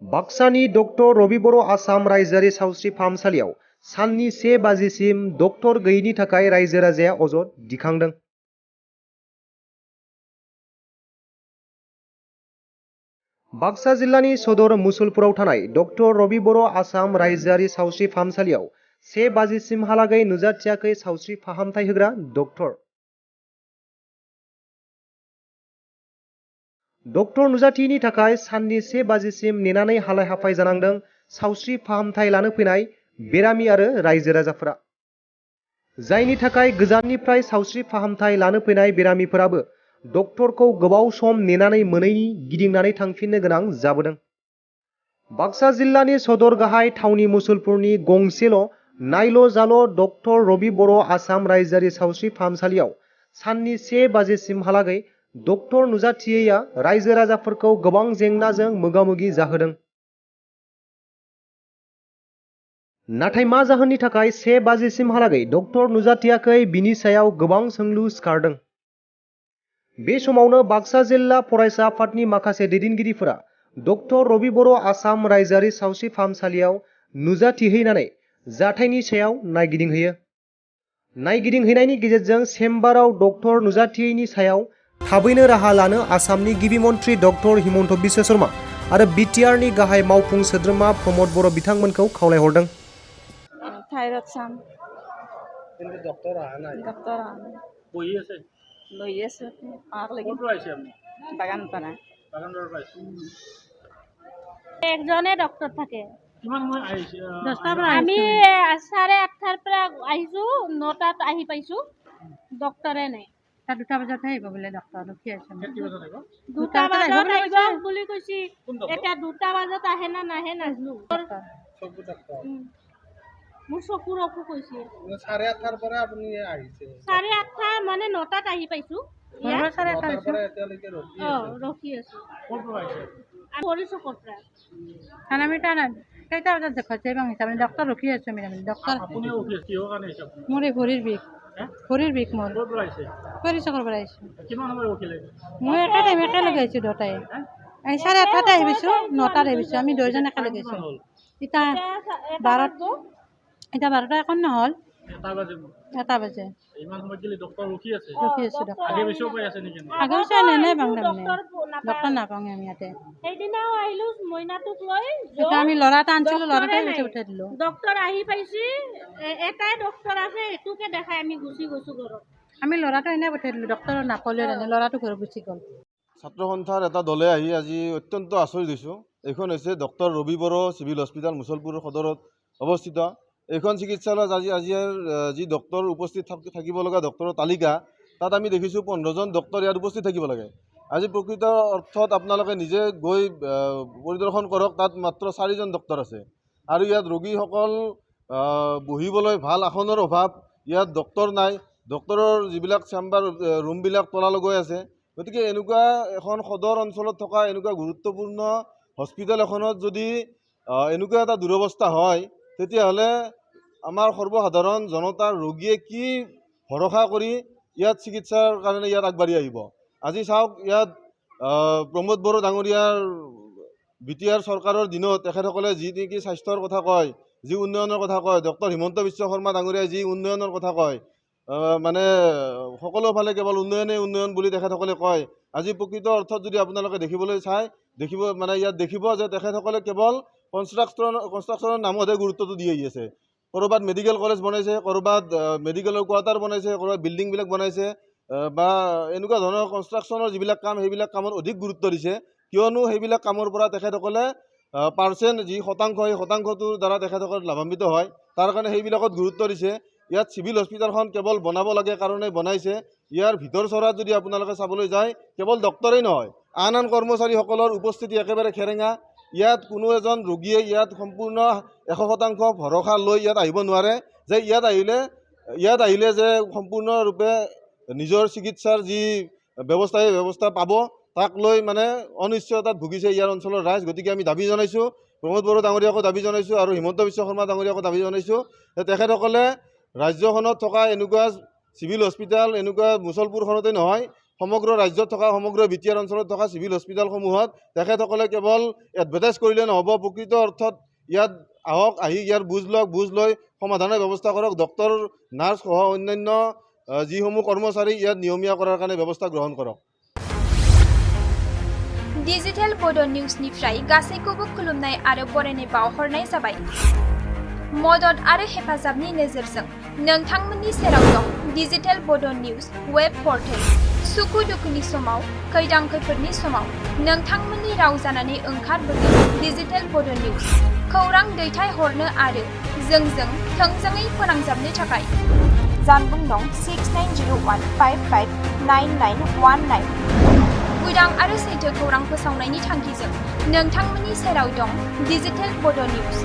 बाक्सानि doctor रबि बर' आसाम रायजोआरि सावस्रि फाहामसालियाव साननि 1 बाजिसिम डक्टर गैयैनि थाखाय रायजो राजाया अजद दिखांदों। बाक्सा जिल्लानि सदर मुसलपुराव थानाय डक्टर रबि बर' आसाम रायजोआरि सावस्रि फाहामसालियाव 1 बाजिसिमहालागै नुजाथियाखै सावस्रि फाहामथाय होग्रा डक्टर। डक्टर नुजाथियैनि थाखाय साननि 1 बाजिसिम नेनानै हालाय हाफाय जानांदों सावस्रि फाहामथाय लानो फैनाय बेरामि आरो रायजो राजाफोरा। जायनि थाखाय गोजाननिफ्राय सावस्रि फाहामथाय लानो फैनाय बेरामिफोराबो डक्टरखौ गोबाव सम नेनानै मोनैनि गिदिंनानै थांफिननो गोनां जाबोदों। बाक्सा जिल्लानि सदर गाहाय थावनि मुसलपुरनि गंसेल' नायल' जाल' डक्टर रबि बर' आसाम रायजोआरि सावस्रि फाहामसालियाव साननि 1 बाजिसिमहालागै डक्टर नुजाथियैया रायजो राजाफोरखौ गोबां जेंनाजों मोगा-मोगि जाहोदों। नाथाय मा जाहोननि थाखाय 1 बाजिसिमहालागै डक्टर नुजाथियाखै बिनि सायाव गोबां सोंलु सिखारदों। बे समावनो बाक्सा जिल्ला फरायसा आफादनि माखासे दैदेनगिरिफोरा डक्टर रबि बर' आसाम रायजोआरि सावस्रि फाहामसालियाव नुजाथिहैनानै जाथायनि सायाव नायगिदिंहैयो। नायगिदिंहैनायनि गेजेरजों चेम्बाराव डक्टर नुजाथियैनि सायाव थाबैनो राहा लानो आसामनि गिबि मन्थ्रि डक्टर हिमन्त बिश्व शर्मा आरो बिटिआरनि गाहाय मावफुं सोद्रोमा प्रमद बर' बिथांमोनखौ खावलायहरदों। थायरड साम কিন্তু ডক্টর আহা নাই ডক্টর বহি আছে লই আছে আগ লাগি ক'ৰ পৰা আহিছে আপুনি বাগান পাৰা বাগানবাৰীৰ পৰা আহিছে একজনে ডক্টৰ থাকে। কিমান সময় আহিছে আমি 8:30টাৰ পৰা আহিছো 9টাত আহি পাইছো ডক্টৰে নাই। 2টা বজাত আহিব বোলে ডক্টৰ ৰখি আছে। কেতি বজাত আহিব 2টা বজাত আহিব বুলি কৈছি। এতিয়া 2টা বজাত আহে না নাহে নাজনো। চকু ডাক্তৰ মোৰ চকুৰ অসুখ হৈছে। 8:30টাৰ পৰা আপুনি আহিছে 8:30 মানে 9টাত আহি পাইছো। ঘৰৰ চাৰে তাৰ পৰা এতিয়ালৈকে ৰখি আছে ৰখি আছো। ক'ৰ পৰা আহিছে পৰি চকৰ পৰা আমি কেইটা বজাত দেখাইছে এবং হিচাপে ডক্টৰ ৰখি আছে মেডাম ডক্টৰ আপুনিও ৰখি আছে কিহৰ কাৰণে আহিছে আপুনি মোৰ এই ভৰিৰ বিষ মোৰ ক'ৰ পৰা আহিছে কৰি চকৰ পৰা আহিছোঁ। কিমান সময় ৰখিলে মই একেলগে আহিছোঁ দুটাই 8:30টাতে আহি পাইছোঁ 9টাত আহি পাইছোঁ আমি দুয়োজন একেলগে আহিছোঁ। এতিয়া 12টা এখন নহ'ল 1 বাজে ইমান সময় গেলি ডক্টৰ ৰখি আছে ডক্টৰ আগে বেছিও পাই আছে নেকি আগে পিছে নাই ডক্টৰ নাপাওঁ আমি ইয়াতে। সেইদিনাও আহিলো মইনাটোক লৈ এতিয়া আমি ল'ৰা এটা আনিছিলোঁ ল'ৰাটাই বেছি উঠাই দিলোঁ। ডক্টৰ আহি পাইছি এটাই ডক্টৰ আছে এইটোকে দেখাই আমি গুচি গৈছো ঘৰত। আমি ল'ৰাটো এনেই পঠাই দিলোঁ ডক্টৰ নাপালে ল'ৰাটো ঘৰত গুচি গ'ল। ছাত্ৰ সন্থাৰ এটা দলে আহি আজি অত্যন্ত আচৰিত হৈছোঁ। এইখন হৈছে ডক্টৰ ৰবি বৰ' চিভিল হস্পিটেল মুছলপুৰ সদৰত অৱস্থিত। এইখন চিকিৎসালয়ত আজিৰ যি ডক্টৰ উপস্থিত থাকিব লগা ডক্টৰৰ তালিকা তাত আমি দেখিছোঁ 15জন ডক্টৰ ইয়াত উপস্থিত থাকিব লাগে। আজি প্ৰকৃত অৰ্থত আপোনালোকে নিজে গৈ পৰিদৰ্শন কৰক তাত মাত্ৰ 4জন ডক্টৰ আছে আৰু ইয়াত ৰোগীসকল বহিবলৈ ভাল আসনৰ অভাৱ ইয়াত ডক্টৰ নাই ডক্টৰৰ যিবিলাক চেম্বাৰ ৰুমবিলাক তলালৈ আছে। গতিকে এনেকুৱা এখন সদৰ অঞ্চলত থকা এনেকুৱা গুৰুত্বপূৰ্ণ হস্পিটেল এখনত যদি এনেকুৱা এটা দুৰৱস্থা হয় তেতিয়াহ'লে আমাৰ সৰ্বসাধাৰণ জনতাৰ ৰোগীয়ে কি ভৰসা কৰি ইয়াত চিকিৎসাৰ কাৰণে ইয়াত আগবাঢ়ি আহিব। আজি চাওক ইয়াত প্ৰমোদ বড়ো ডাঙৰীয়াৰ বিটিআৰ চৰকাৰৰ দিনত তেখেতসকলে যি নেকি স্বাস্থ্যৰ কথা কয় যি উন্নয়নৰ কথা কয় ডক্টৰ হিমন্ত বিশ্ব শৰ্মা ডাঙৰীয়াই যি উন্নয়নৰ কথা কয় মানে সকলোফালে কেৱল উন্নয়ন বুলি তেখেতসকলে কয়। আজি প্ৰকৃত অৰ্থত যদি আপোনালোকে দেখিবলৈ চাই ইয়াত দেখিব যে তেখেতসকলে কেৱল কনষ্ট্ৰাকশ্যনৰ নামতহে গুৰুত্বটো দি আহি আছে। ক'ৰবাত মেডিকেল কলেজ বনাইছে ক'ৰবাত মেডিকেলৰ কোৱাৰ্টাৰ বনাইছে ক'ৰবাত বিল্ডিংবিলাক বনাইছে বা এনেকুৱা ধৰণৰ কনষ্ট্ৰাকশ্যনৰ যিবিলাক কাম সেইবিলাক কামত অধিক গুৰুত্ব দিছে কিয়নো সেইবিলাক কামৰ পৰা তেখেতসকলে পাৰ্চেণ্ট যি শতাংশ সেই শতাংশটোৰ দ্বাৰা তেখেতসকলে লাভান্বিত হয় তাৰ কাৰণে সেইবিলাকত গুৰুত্ব দিছে। ইয়াত চিভিল হস্পিটেলখন কেৱল বনাব লাগে কাৰণে বনাইছে। ইয়াৰ ভিতৰ চৰাত যদি আপোনালোকে চাবলৈ যায় কেৱল ডক্টৰেই নহয় আন কৰ্মচাৰীসকলৰ উপস্থিতি একেবাৰে খেৰেঙা। ইয়াত কোনো এজন ৰোগীয়ে ইয়াত সম্পূৰ্ণ 100% ভৰসা লৈ ইয়াত আহিব নোৱাৰে যে ইয়াত আহিলে যে সম্পূৰ্ণৰূপে নিজৰ চিকিৎসাৰ যি ব্যৱস্থা সেই ব্যৱস্থা পাব তাক লৈ মানে অনিশ্চয়তাত ভুগিছে ইয়াৰ অঞ্চলৰ ৰাইজ। গতিকে আমি দাবী জনাইছোঁ প্ৰমোদ বড়ো ডাঙৰীয়াকো দাবী জনাইছোঁ আৰু হিমন্ত বিশ্ব শৰ্মা ডাঙৰীয়াকো দাবী জনাইছোঁ যে তেখেতসকলে ৰাজ্যখনত থকা এনেকুৱা চিভিল হস্পিটেল এনেকুৱা মুছলপুৰখনতে নহয় সমগ্ৰ ৰাজ্যত থকা সমগ্ৰ বিটিআৰ অঞ্চলত থকা চিভিল হস্পিটেলসমূহত তেখেতসকলে কেৱল এডভাৰটাইজ কৰিলে নহ'ব, প্ৰকৃত অৰ্থত ইয়াত আহক, আহি ইয়াৰ বুজ লৈ সমাধানৰ ব্যৱস্থা কৰক। ডক্টৰ নাৰ্ছ সহ অন্যান্য যিসমূহ কৰ্মচাৰী ইয়াত নিয়মীয়া কৰাৰ কাৰণে ব্যৱস্থা গ্ৰহণ কৰক। डिजिटेल बड' निउसनिफ्राय गासैखौबो खुलुमनाय आरो बरायनाय बावहरनाय जाबाय। मदद आरो हेफाजाबनि नोजोरजों नोंथांमोननि सेराव दं डिजिटेल बड' निउस वेब पर्टेल। सुखु दुखुनि समाव, खैदां खैफोदनि समाव नोंथांमोननि राव जानानै ओंखारबोगोन डिजिटेल बड' निउस। खौरां दैथायहरनो आरो जोंजों थोंजोङै फोनांजाबनो थाखाय जानबुं दं 6901559919। उदां आरो सैथो खौरां फोसावनायनि थांखिजों नोंथांमोननि सेराव दं डिजिटेल बड' निउस।